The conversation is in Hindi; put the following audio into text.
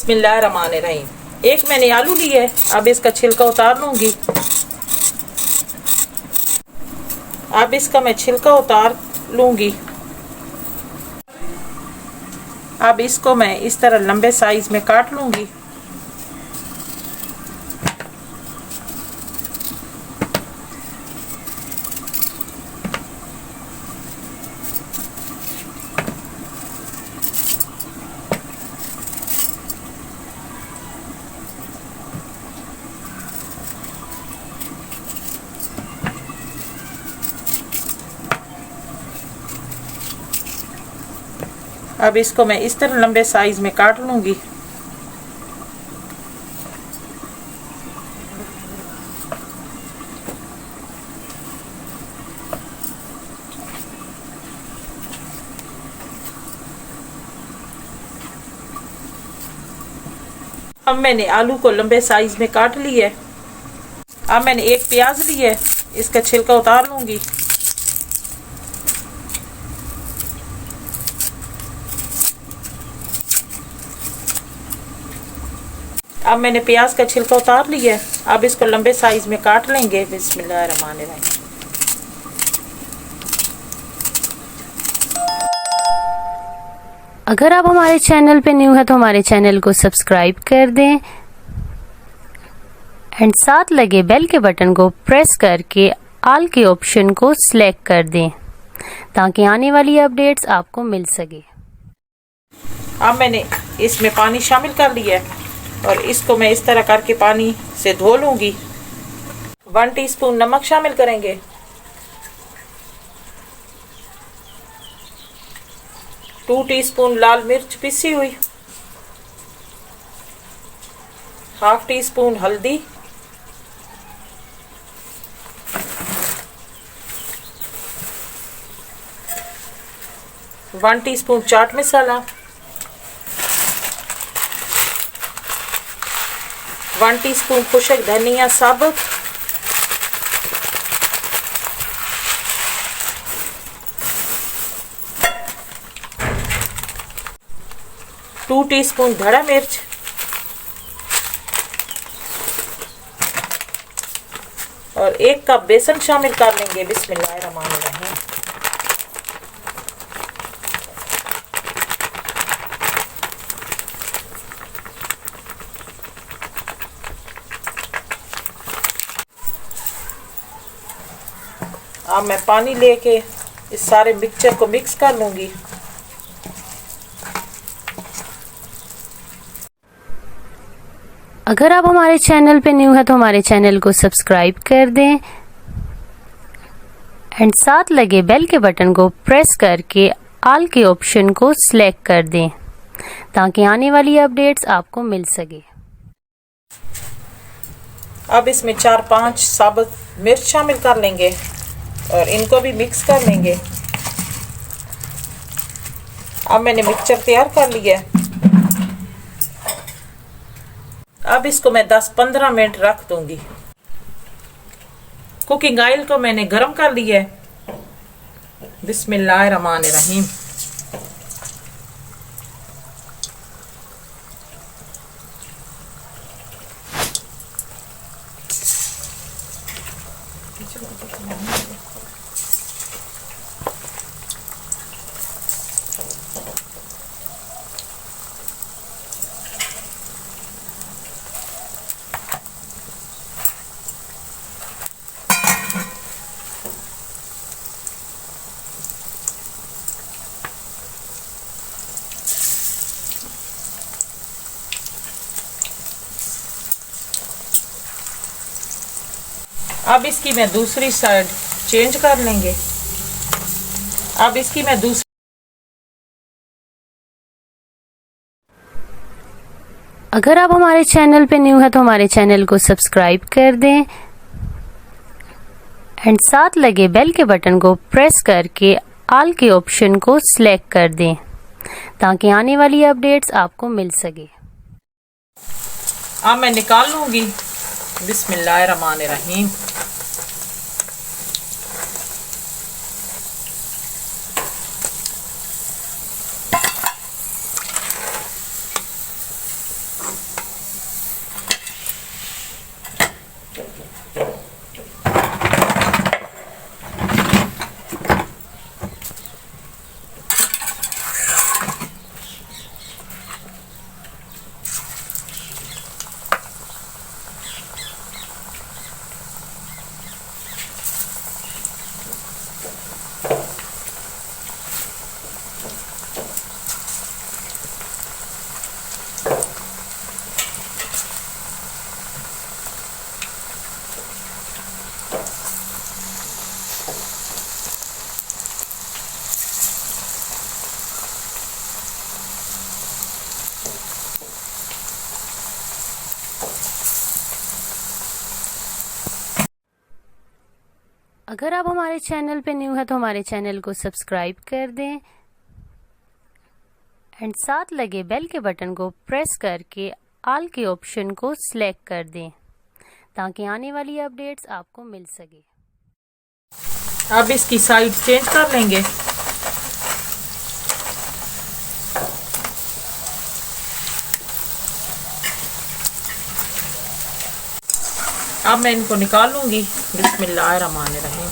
बिस्मिल्लाहिर्रहमानिर्रहीम। एक मैंने आलू ली है, अब इसका छिलका उतार लूंगी। अब इसका मैं छिलका उतार लूंगी। अब इसको मैं इस तरह लंबे साइज में काट लूंगी। अब इसको मैं इस तरह लंबे साइज में काट लूंगी। अब मैंने आलू को लंबे साइज में काट लिया है। अब मैंने एक प्याज ली है, इसका छिलका उतार लूंगी। अब मैंने प्याज का छिलका उतार लिया है। अब इसको लंबे साइज में काट लेंगे। बिस्मिल्लाहिर्रहमानिर्रहीम। अगर आप हमारे चैनल पे न्यू है तो हमारे चैनल को सब्सक्राइब कर दें एंड साथ लगे बेल के बटन को प्रेस करके ऑल के ऑप्शन को सिलेक्ट कर दें ताकि आने वाली अपडेट्स आपको मिल सके। अब मैंने इसमें पानी शामिल कर लिया है और इसको मैं इस तरह करके पानी से धो लूंगी। 1 टीस्पून नमक शामिल करेंगे। टू टीस्पून लाल मिर्च पिसी हुई। हाफ टी स्पून हल्दी। One teaspoon chaat masala. 1 teaspoon खुशक धनिया साबुत। टू टीस्पून धड़ा मिर्च। और 1 कप बेसन शामिल कर लेंगे। बिस्मिल्लाहिर्रहमानिर्रहीम। अब मैं पानी लेके इस सारे मिक्सचर को मिक्स कर लूंगी। अगर आप हमारे चैनल पे न्यू है तो हमारे चैनल को सब्सक्राइब कर दें एंड साथ लगे बेल के बटन को प्रेस करके ऑल के ऑप्शन को सिलेक्ट कर दें ताकि आने वाली अपडेट्स आपको मिल सके। अब इसमें 4-5 साबुत मिर्च शामिल कर लेंगे और इनको भी मिक्स कर लेंगे। अब मैंने मिक्सचर तैयार कर लिया है। अब इसको मैं 10-15 मिनट रख दूंगी। कुकिंग ऑयल को मैंने गरम कर लिया है। बिस्मिल्लाहिर्रहमानिर्रहीम। अब इसकी मैं दूसरी साइड चेंज कर लेंगे। अब इसकी मैं दूसरी अगर आप हमारे चैनल पे न्यू है तो हमारे चैनल को सब्सक्राइब कर दें एंड साथ लगे बेल के बटन को प्रेस करके ऑल के ऑप्शन को सिलेक्ट कर दें ताकि आने वाली अपडेट्स आपको मिल सके। अब मैं निकाल लूंगी। बिस्मिल्लाहिर्रहमानिर्रहीम। अगर आप हमारे चैनल पे न्यू है तो हमारे चैनल को सब्सक्राइब कर दें एंड साथ लगे बेल के बटन को प्रेस करके ऑल के ऑप्शन को सिलेक्ट कर दें ताकि आने वाली अपडेट्स आपको मिल सके। अब इसकी साइड चेंज कर लेंगे। अब मैं इनको निकाल लूंगी। बिस्मिल्लाहिर्रहमानिर्रहीम।